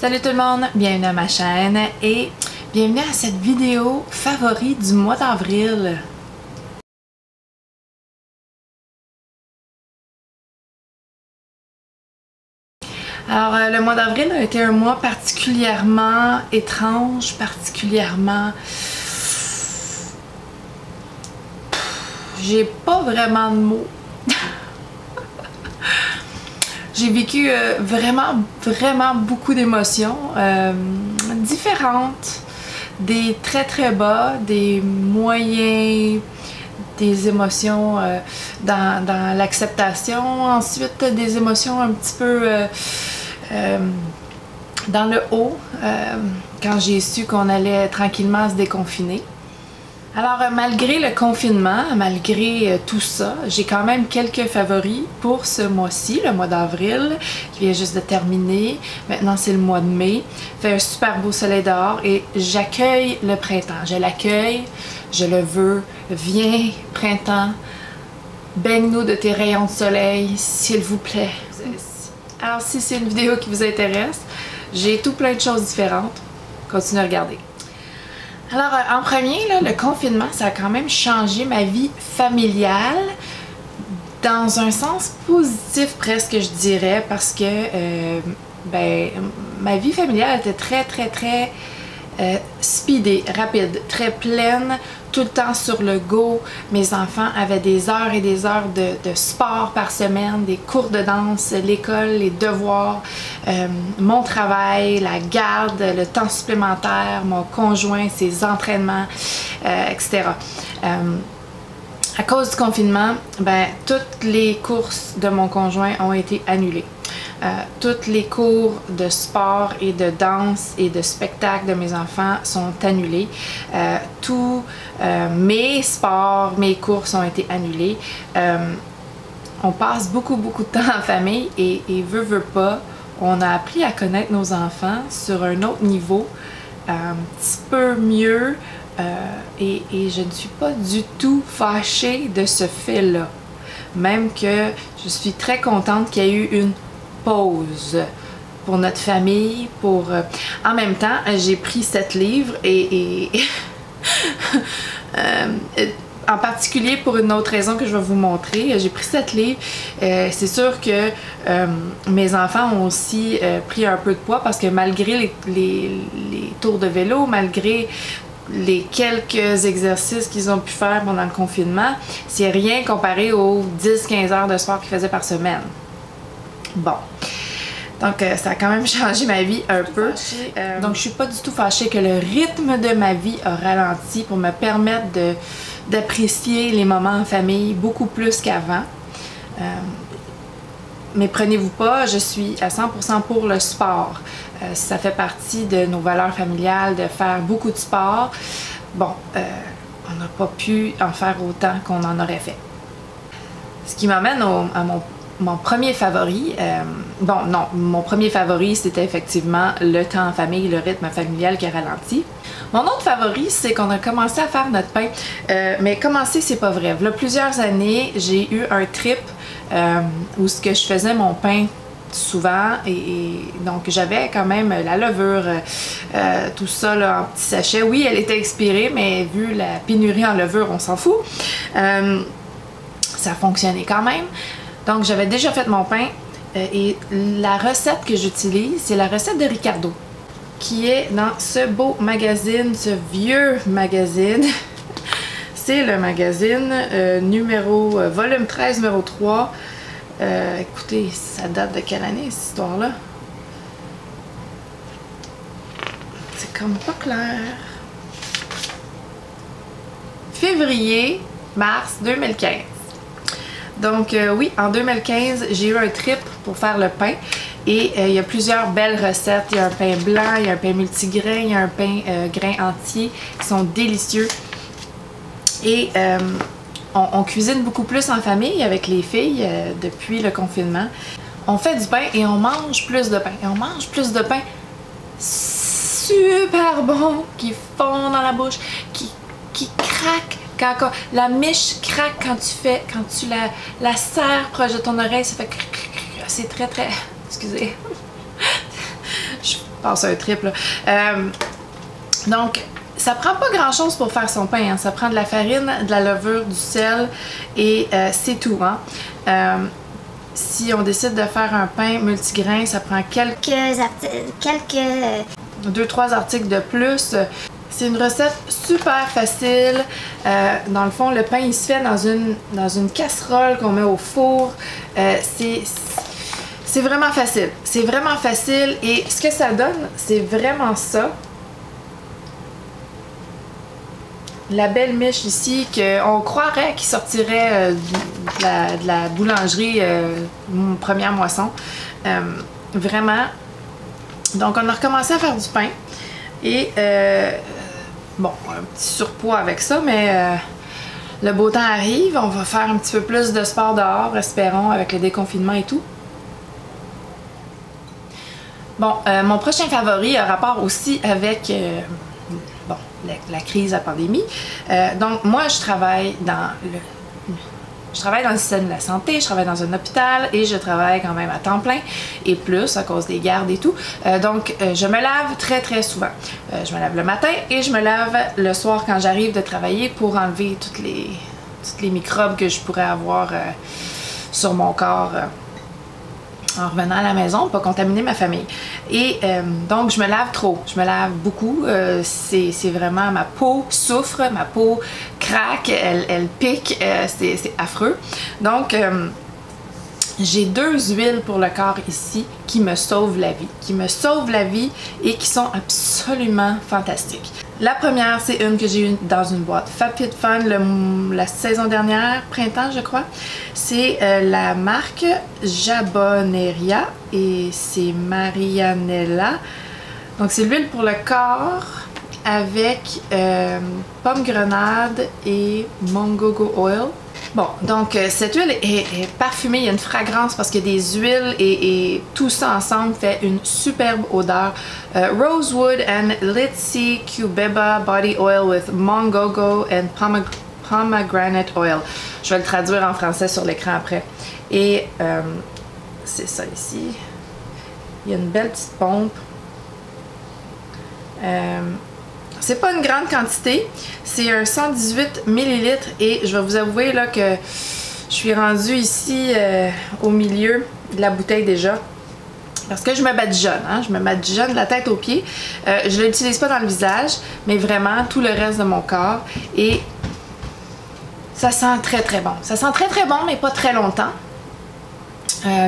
Salut tout le monde, bienvenue à ma chaîne et bienvenue à cette vidéo favori du mois d'avril. Alors le mois d'avril a été un mois particulièrement étrange, particulièrement... J'ai pas vraiment de mots. J'ai vécu vraiment beaucoup d'émotions différentes, des très bas, des moyens, des émotions dans l'acceptation, ensuite des émotions un petit peu dans le haut quand j'ai su qu'on allait tranquillement se déconfiner. Alors malgré le confinement, malgré tout ça, j'ai quand même quelques favoris pour ce mois-ci, le mois d'avril, qui vient juste de terminer. Maintenant c'est le mois de mai. Il fait un super beau soleil dehors et j'accueille le printemps. Je l'accueille, je le veux. Viens, printemps, baigne-nous de tes rayons de soleil, s'il vous plaît. Alors si c'est une vidéo qui vous intéresse, j'ai tout plein de choses différentes. Continuez à regarder. Alors, en premier, là, le confinement, ça a quand même changé ma vie familiale dans un sens positif presque, je dirais, parce que ma vie familiale était très speedée, rapide, très pleine, tout le temps sur le go. Mes enfants avaient des heures et des heures de sport par semaine, des cours de danse, l'école, les devoirs, mon travail, la garde, le temps supplémentaire, mon conjoint, ses entraînements, etc. À cause du confinement, toutes les courses de mon conjoint ont été annulées. Tous les cours de sport et de danse et de spectacle de mes enfants sont annulés. Tous mes sports, mes courses ont été annulés. On passe beaucoup de temps en famille et veut pas, on a appris à connaître nos enfants sur un autre niveau, un petit peu mieux et je ne suis pas du tout fâchée de ce fait-là. Même que je suis très contente qu'il y ait eu une pause pour notre famille, pour... En même temps, j'ai pris 7 livres et en particulier pour une autre raison que je vais vous montrer. J'ai pris 7 livres. C'est sûr que mes enfants ont aussi pris un peu de poids parce que malgré les tours de vélo, malgré les quelques exercices qu'ils ont pu faire pendant le confinement, c'est rien comparé aux 10-15 heures de sport qu'ils faisaient par semaine. Bon, donc ça a quand même changé ma vie un peu. Donc je suis pas du tout fâchée que le rythme de ma vie a ralenti pour me permettre d'apprécier les moments en famille beaucoup plus qu'avant. Mais prenez-vous pas, je suis à 100% pour le sport. Ça fait partie de nos valeurs familiales de faire beaucoup de sport. Bon, on n'a pas pu en faire autant qu'on en aurait fait. Ce qui m'amène à mon premier favori, mon premier favori c'était effectivement le temps en famille, le rythme familial qui a ralenti. Mon autre favori, c'est qu'on a commencé à faire notre pain, mais commencer c'est pas vrai. Il y a plusieurs années, j'ai eu un trip où ce que je faisais mon pain souvent et donc j'avais quand même la levure, tout ça là, en petits sachets. Oui, elle était expirée, mais vu la pénurie en levure, on s'en fout. Ça fonctionnait quand même. Donc j'avais déjà fait mon pain et la recette que j'utilise, c'est la recette de Ricardo qui est dans ce beau magazine, ce vieux magazine. C'est le magazine volume 13, numéro 3. Écoutez, ça date de quelle année cette histoire-là? C'est comme pas clair. Février-mars 2015. Donc oui, en 2015, j'ai eu un trip pour faire le pain et il y a plusieurs belles recettes. Il y a un pain blanc, il y a un pain multigrain, il y a un pain grain entier qui sont délicieux. Et on cuisine beaucoup plus en famille avec les filles depuis le confinement. On fait du pain et on mange plus de pain. Et on mange plus de pain super bon, qui fond dans la bouche, qui craque. Quand la miche craque quand tu la serres proche de ton oreille, ça fait... C'est très... Excusez. passe un trip, là. Donc, ça prend pas grand chose pour faire son pain, hein. Ça prend de la farine, de la levure, du sel et c'est tout, hein. Si on décide de faire un pain multigrain, ça prend quelques 2-3 articles de plus. C'est une recette super facile. Dans le fond, le pain il se fait dans une casserole qu'on met au four. C'est vraiment facile. C'est vraiment facile et ce que ça donne, c'est vraiment ça. La belle miche ici, qu'on croirait qu'il sortirait de la boulangerie, première moisson. Vraiment. Donc, on a recommencé à faire du pain. Et, bon, un petit surpoids avec ça, mais le beau temps arrive. On va faire un petit peu plus de sport dehors, espérons, avec le déconfinement et tout. Bon, mon prochain favori a rapport aussi avec... bon, la crise, la pandémie. Donc, moi, je travaille dans le système de la santé, je travaille dans un hôpital et je travaille quand même à temps plein et plus à cause des gardes et tout. Donc, je me lave très, très souvent. Je me lave le matin et je me lave le soir quand j'arrive de travailler pour enlever toutes les microbes que je pourrais avoir sur mon corps en revenant à la maison, pas contaminer ma famille. Et donc, je me lave trop. Je me lave beaucoup. C'est vraiment... Ma peau souffre, ma peau craque, elle pique. C'est affreux. Donc, j'ai 2 huiles pour le corps ici qui me sauvent la vie. Qui me sauvent la vie et qui sont absolument fantastiques. La première, c'est une que j'ai eue dans une boîte FabFitFun la saison dernière, printemps je crois. C'est la marque Jaboneria et c'est Marianella. Donc c'est l'huile pour le corps avec pomme grenade et mongogo oil. Bon, donc cette huile est parfumée, il y a une fragrance parce qu'il y a des huiles et tout ça ensemble fait une superbe odeur. Rosewood and Litsi Cubeba Body Oil with Mongogo and Pomegranate Oil. Je vais le traduire en français sur l'écran après. Et c'est ça ici. Il y a une belle petite pompe. C'est pas une grande quantité, c'est un 118 ml et je vais vous avouer là que je suis rendue ici au milieu de la bouteille déjà parce que je me badigeonne, hein? Je me badigeonne de la tête aux pieds. Je ne l'utilise pas dans le visage, mais vraiment tout le reste de mon corps et ça sent très très bon. Ça sent très très bon, mais pas très longtemps.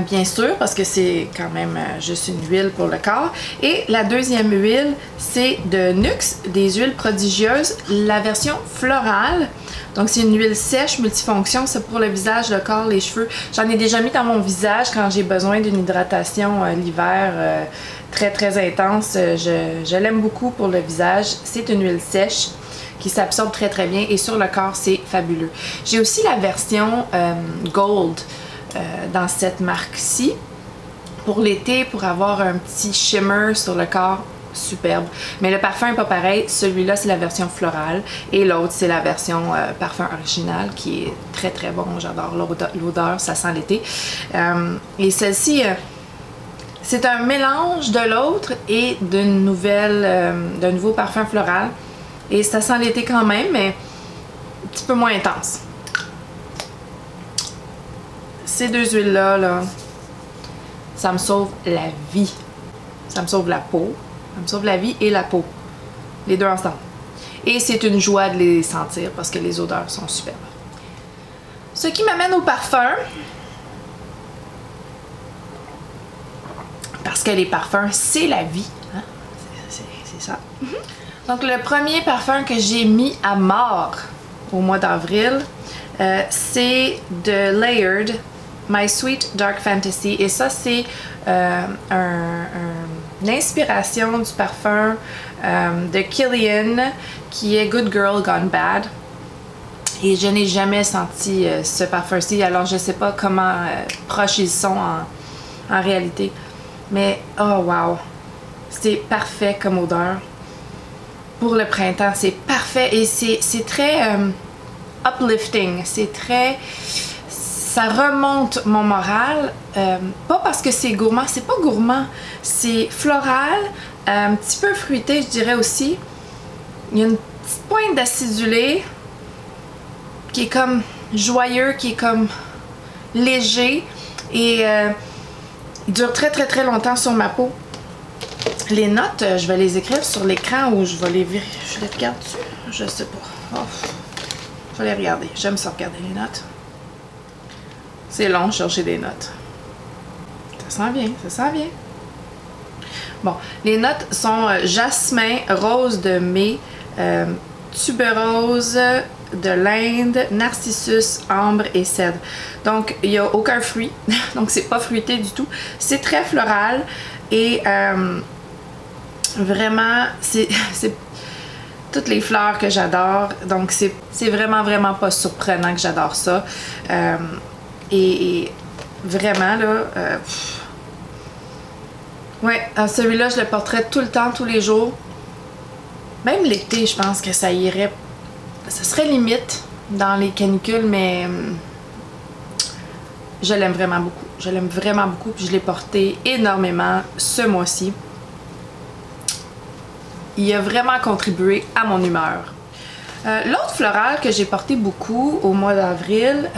Bien sûr, parce que c'est quand même juste une huile pour le corps. Et la deuxième huile, c'est de Nuxe, des huiles prodigieuses, la version florale. Donc c'est une huile sèche, multifonction, c'est pour le visage, le corps, les cheveux. J'en ai déjà mis dans mon visage quand j'ai besoin d'une hydratation l'hiver très très intense. Je l'aime beaucoup pour le visage. C'est une huile sèche qui s'absorbe très très bien et sur le corps, c'est fabuleux. J'ai aussi la version Gold. Dans cette marque-ci pour l'été, pour avoir un petit shimmer sur le corps superbe. Mais le parfum n'est pas pareil. Celui-là, c'est la version florale et l'autre, c'est la version parfum original qui est très très bon. J'adore l'odeur, ça sent l'été. Et celle-ci, c'est un mélange de l'autre et d'un nouveau parfum floral. Et ça sent l'été quand même, mais un petit peu moins intense. Ces 2 huiles-là, là, ça me sauve la vie. Ça me sauve la peau. Ça me sauve la vie et la peau. Les deux ensemble. Et c'est une joie de les sentir parce que les odeurs sont superbes. Ce qui m'amène au parfum. Parce que les parfums, c'est la vie. Hein? C'est ça. Donc le premier parfum que j'ai mis à mort au mois d'avril, c'est de Layered. My Sweet Dark Fantasy. Et ça, c'est une inspiration du parfum de Kilian qui est Good Girl Gone Bad. Et je n'ai jamais senti ce parfum-ci. Alors, je sais pas comment proches ils sont en réalité. Mais, oh wow! C'est parfait comme odeur. Pour le printemps, c'est parfait. Et c'est très uplifting. C'est très... Ça remonte mon moral, pas parce que c'est gourmand, c'est pas gourmand, c'est floral, Un petit peu fruité, je dirais aussi. Il y a une petite pointe d'acidulé qui est comme joyeux, qui est comme léger et il dure très très très longtemps sur ma peau. Les notes, je vais les écrire sur l'écran ou je vais les vérifier. Je les regarde dessus? Je sais pas. Oh. Je vais les regarder. J'aime ça regarder les notes. C'est long chercher des notes. Ça sent bien, ça sent bien. Bon, les notes sont jasmin, rose de mai, tuberose de l'Inde, narcissus, ambre et cèdre. Donc, il n'y a aucun fruit. Donc, c'est pas fruité du tout. C'est très floral et vraiment, c'est toutes les fleurs que j'adore. Donc, c'est vraiment pas surprenant que j'adore ça. Et vraiment, là... ouais, celui-là, je le porterais tout le temps, tous les jours. Même l'été, je pense que ça irait. Ça serait limite dans les canicules, mais je l'aime vraiment beaucoup. Je l'aime vraiment beaucoup, puis je l'ai porté énormément ce mois-ci. Il a vraiment contribué à mon humeur. L'autre floral que j'ai porté beaucoup au mois d'avril,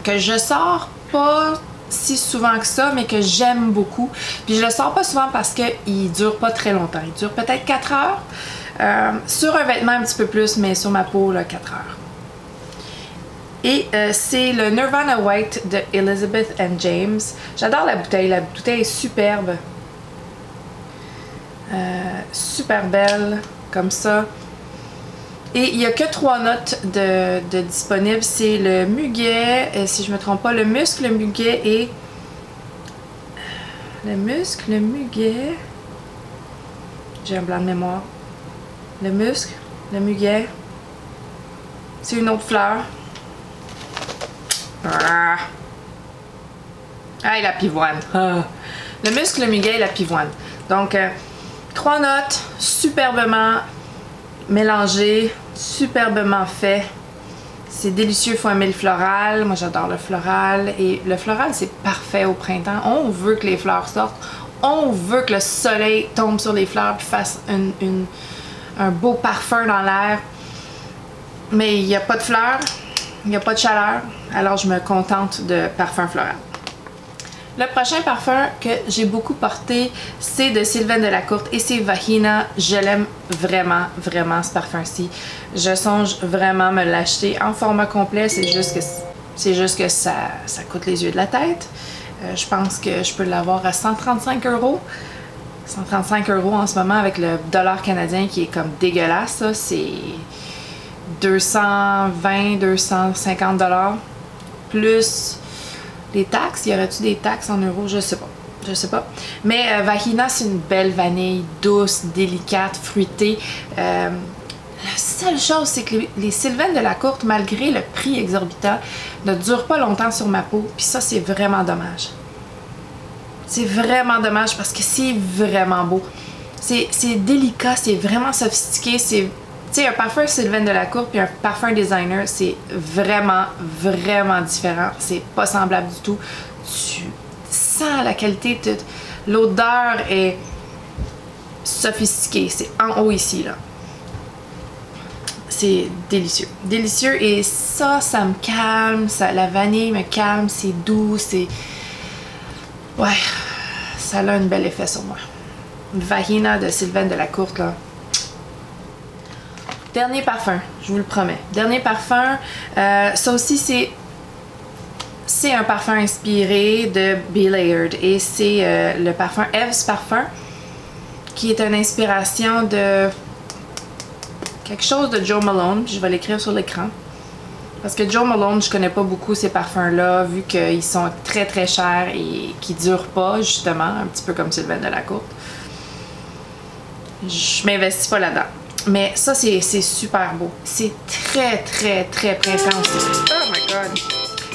que je sors pas si souvent que ça, mais que j'aime beaucoup. Puis je le sors pas souvent parce qu'il dure pas très longtemps. Il dure peut-être 4 heures. Sur un vêtement un petit peu plus, mais sur ma peau, là, 4 heures. Et c'est le Nirvana White de Elizabeth & James. J'adore la bouteille. La bouteille est superbe. Super belle, comme ça. Et il n'y a que 3 notes de disponibles. C'est le muguet, si je ne me trompe pas, le musc, le muguet et... Le musc, le muguet... J'ai un blanc de mémoire. Le musc, le muguet... C'est une autre fleur. Ah, et la pivoine. Ah. Le musc, le muguet et la pivoine. Donc, 3 notes, superbement mélangées, superbement fait. C'est délicieux, il faut aimer le floral. Moi, j'adore le floral. Et le floral, c'est parfait au printemps. On veut que les fleurs sortent. On veut que le soleil tombe sur les fleurs et fasse un beau parfum dans l'air. Mais il n'y a pas de fleurs, il n'y a pas de chaleur. Alors, je me contente de parfum floral. Le prochain parfum que j'ai beaucoup porté, c'est de Sylvain Delacourte et c'est Vahina. Je l'aime vraiment, vraiment ce parfum-ci. Je songe vraiment me l'acheter en format complet. C'est juste que ça coûte les yeux de la tête. Je pense que je peux l'avoir à 135 €. 135 € en ce moment avec le dollar canadien qui est comme dégueulasse. C'est 220-250 $. Plus... les taxes, y aurait-tu des taxes en euros? Je sais pas. Je sais pas. Mais Vahina, c'est une belle vanille douce, délicate, fruitée. La seule chose, c'est que les Sylvain Delacourte, malgré le prix exorbitant, ne durent pas longtemps sur ma peau. Puis ça, c'est vraiment dommage. C'est vraiment dommage parce que c'est vraiment beau. C'est délicat, c'est vraiment sophistiqué. C'est... Tu sais, un parfum Sylvain Delacourte puis un parfum designer, c'est vraiment, vraiment différent. C'est pas semblable du tout. Tu sens la qualité, l'odeur est sophistiquée. C'est en haut ici, là. C'est délicieux. Délicieux et ça me calme. La vanille me calme, c'est doux, c'est... Ouais, ça a un bel effet sur moi. Vahina de Sylvain Delacourte, là. Dernier parfum, je vous le promets. Dernier parfum, ça aussi c'est un parfum inspiré de Be Layered et c'est le parfum Eve's Parfum qui est une inspiration de quelque chose de Joe Malone. Je vais l'écrire sur l'écran parce que Joe Malone, je connais pas beaucoup ces parfums-là vu qu'ils sont très très chers et qui durent pas justement, un petit peu comme Sylvain Delacourte. Je m'investis pas là-dedans. Mais ça, c'est super beau. C'est très, très, très printemps aussi. Oh my god!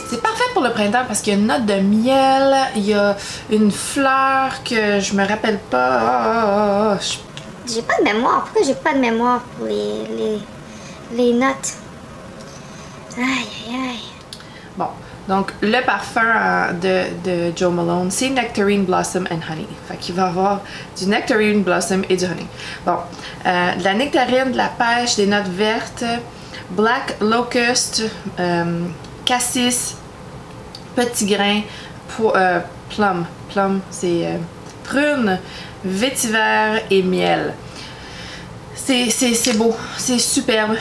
C'est parfait pour le printemps parce qu'il y a une note de miel, il y a une fleur que je me rappelle pas. J'ai pas de mémoire. Pourquoi j'ai pas de mémoire pour les notes? Aïe, aïe, aïe. Bon, Donc, le parfum de Jo Malone, c'est Nectarine Blossom and Honey. Fait qu'il va y avoir du Nectarine Blossom et du honey. Bon, de la nectarine, de la pêche, des notes vertes, Black Locust, cassis, petit grain, plum. Plum, c'est prune, vétiver et miel. C'est beau, c'est superbe.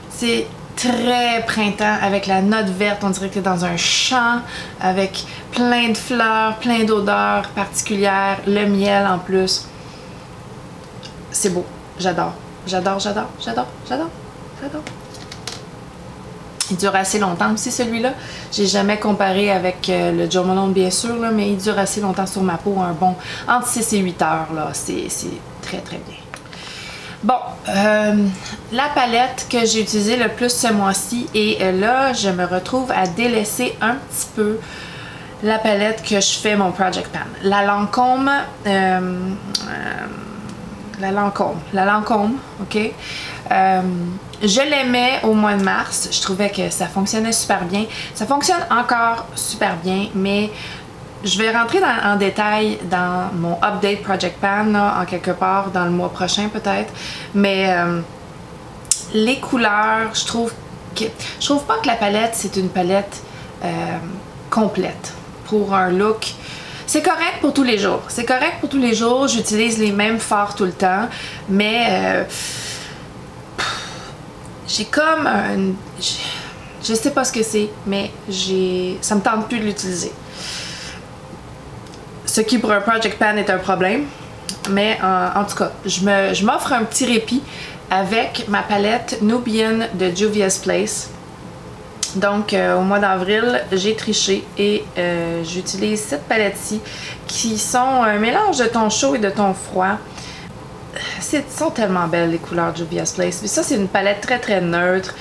C'est très printemps avec la note verte, on dirait que t'es dans un champ avec plein de fleurs, plein d'odeurs particulières, le miel en plus. C'est beau, j'adore, j'adore, j'adore, j'adore, j'adore, j'adore. Il dure assez longtemps aussi celui-là. J'ai jamais comparé avec le Jo Malone bien sûr, là, mais il dure assez longtemps sur ma peau, un bon entre 6 et 8 heures, là, c'est très très bien. Bon, la palette que j'ai utilisée le plus ce mois-ci, et là, je me retrouve à délaisser un petit peu la palette que je fais mon Project Pan. La Lancôme, ok? Je l'aimais au mois de mars, je trouvais que ça fonctionnait super bien. Ça fonctionne encore super bien, mais je vais rentrer en détail dans mon update Project Pan, là, en quelque part dans le mois prochain peut-être. Mais les couleurs, je trouve pas que la palette c'est une palette complète pour un look. C'est correct pour tous les jours. C'est correct pour tous les jours. J'utilise les mêmes fards tout le temps, mais j'ai comme un... Je sais pas ce que c'est, mais ça me tente plus de l'utiliser. Ce qui pour un Project Pan est un problème, mais en tout cas, je m'offre un petit répit avec ma palette Nubian de Juvia's Place. Donc au mois d'avril, j'ai triché et j'utilise cette palette-ci qui sont un mélange de ton chaud et de ton froid. Sont tellement belles les couleurs de Juvia's Place. Mais ça, c'est une palette très très neutre.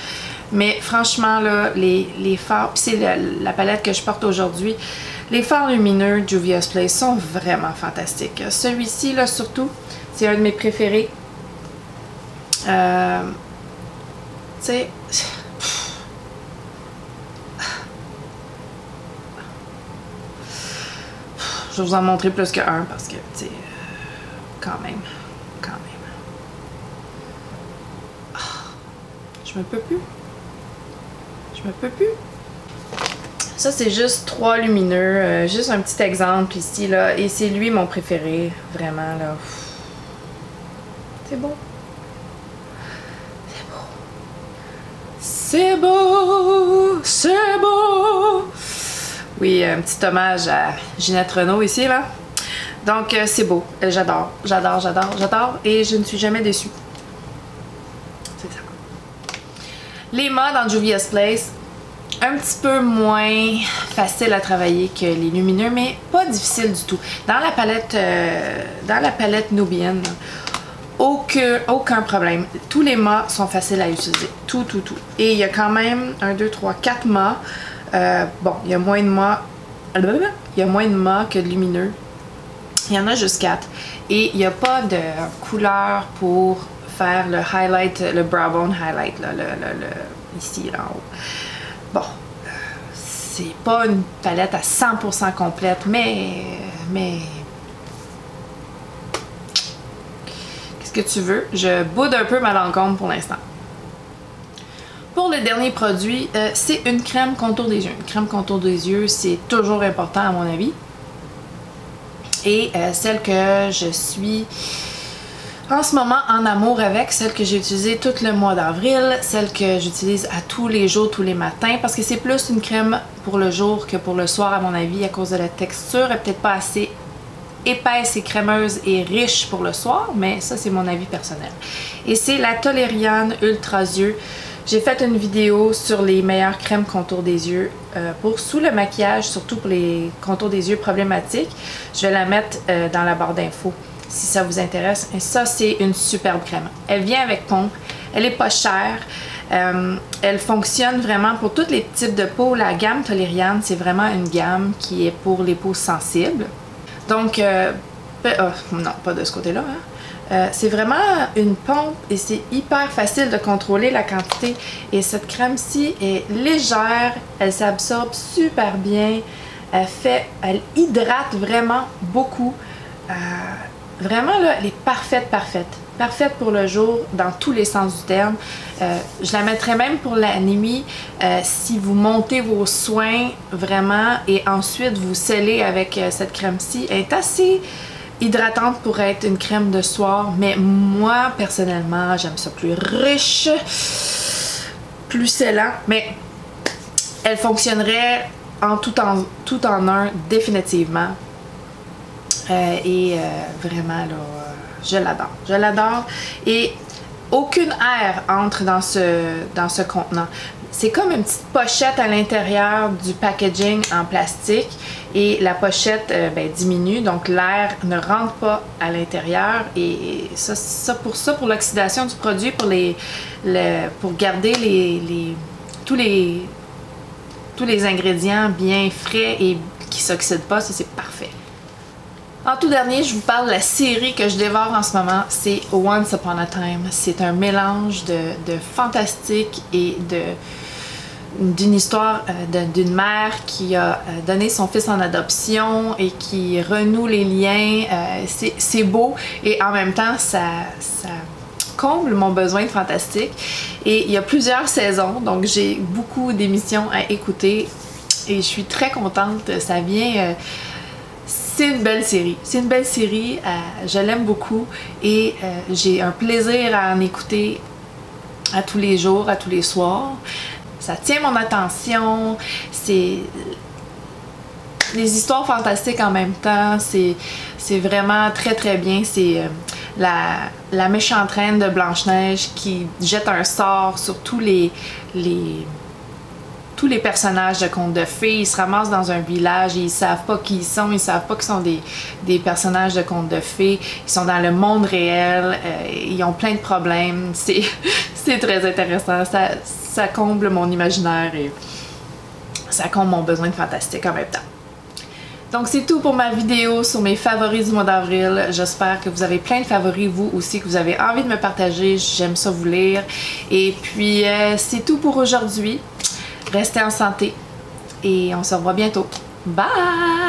Mais franchement, là, les fards, puis c'est la palette que je porte aujourd'hui. Les fards lumineux de Juvia's Place sont vraiment fantastiques. Celui-ci, là, surtout, c'est un de mes préférés. Tu sais... Je vais vous en montrer plus qu'un parce que, tu sais, quand même. Je me peux plus. Ça, c'est juste 3 lumineux. Juste un petit exemple ici, là. Et c'est lui mon préféré. Vraiment, là. C'est beau. C'est beau. C'est beau. Oui, un petit hommage à Ginette Renault ici, là. Donc, c'est beau. J'adore. Et je ne suis jamais déçue. C'est ça. Les mâts dans Juvia's Place, un petit peu moins facile à travailler que les lumineux, mais pas difficile du tout. Dans la palette Nubian, aucun problème. Tous les mâts sont faciles à utiliser. Tout. Et il y a quand même 1, 2, 3, 4 mâts. Bon, il y a moins de mâts. Il y a moins de mâts que de lumineux. Il y en a juste 4. Et il n'y a pas de couleur pour faire le highlight, le brow bone highlight, là, ici, là en haut. Bon, c'est pas une palette à 100% complète, mais qu'est-ce que tu veux? Je boude un peu ma Lancôme pour l'instant. Pour le dernier produit, c'est une crème contour des yeux. Une crème contour des yeux, c'est toujours important à mon avis. Et celle que je suis en ce moment en amour avec, celle que j'ai utilisée tout le mois d'avril, celle que j'utilise à tous les jours, tous les matins, parce que c'est plus une crème pour le jour que pour le soir à mon avis, à cause de la texture. Elle est peut-être pas assez épaisse et crémeuse et riche pour le soir, mais ça c'est mon avis personnel. Et c'est la Toleriane Ultra Yeux. J'ai fait une vidéo sur les meilleures crèmes contour des yeux pour sous le maquillage, surtout pour les contours des yeux problématiques. Je vais la mettre dans la barre d'infos si ça vous intéresse. Et ça, c'est une superbe crème. Elle vient avec pompe, elle est pas chère, elle fonctionne vraiment pour tous les types de peau. La gamme Toleriane, c'est vraiment une gamme qui est pour les peaux sensibles. Donc, Non, pas de ce côté-là. Hein. C'est vraiment une pompe et c'est hyper facile de contrôler la quantité. Et cette crème-ci est légère, elle s'absorbe super bien, elle hydrate vraiment beaucoup. Vraiment, là, elle est parfaite. Parfaite pour le jour dans tous les sens du terme. Je la mettrais même pour la nuit si vous montez vos soins vraiment et ensuite vous scellez avec cette crème-ci. Elle est assez hydratante pour être une crème de soir, mais moi personnellement j'aime ça plus riche, plus scellant, mais elle fonctionnerait en tout en un définitivement. Vraiment là, je l'adore et aucune air entre dans ce contenant. C'est comme une petite pochette à l'intérieur du packaging en plastique et la pochette diminue, donc l'air ne rentre pas à l'intérieur et pour l'oxydation du produit, pour garder tous les ingrédients bien frais et qui ne s'oxydent pas, ça c'est parfait. En tout dernier, je vous parle de la série que je dévore en ce moment, c'est Once Upon a Time. C'est un mélange de fantastique et d'une histoire d'une mère qui a donné son fils en adoption et qui renoue les liens. C'est beau et en même temps, ça comble mon besoin de fantastique. Et il y a plusieurs saisons, donc j'ai beaucoup d'émissions à écouter et je suis très contente. Ça vient... c'est une belle série. Je l'aime beaucoup et j'ai un plaisir à en écouter à tous les jours, à tous les soirs. Ça tient mon attention, c'est les histoires fantastiques en même temps, c'est vraiment très bien. C'est la méchante reine de Blanche-Neige qui jette un sort sur tous les personnages de contes de fées. Ils se ramassent dans un village et ils savent pas qui ils sont, ils savent pas qu'ils sont des personnages de contes de fées. Ils sont dans le monde réel, ils ont plein de problèmes. C'est très intéressant, ça comble mon imaginaire et ça comble mon besoin de fantastique en même temps. Donc c'est tout pour ma vidéo sur mes favoris du mois d'avril. J'espère que vous avez plein de favoris vous aussi, que vous avez envie de me partager. J'aime ça vous lire. Et puis c'est tout pour aujourd'hui. Restez en santé et on se revoit bientôt. Bye!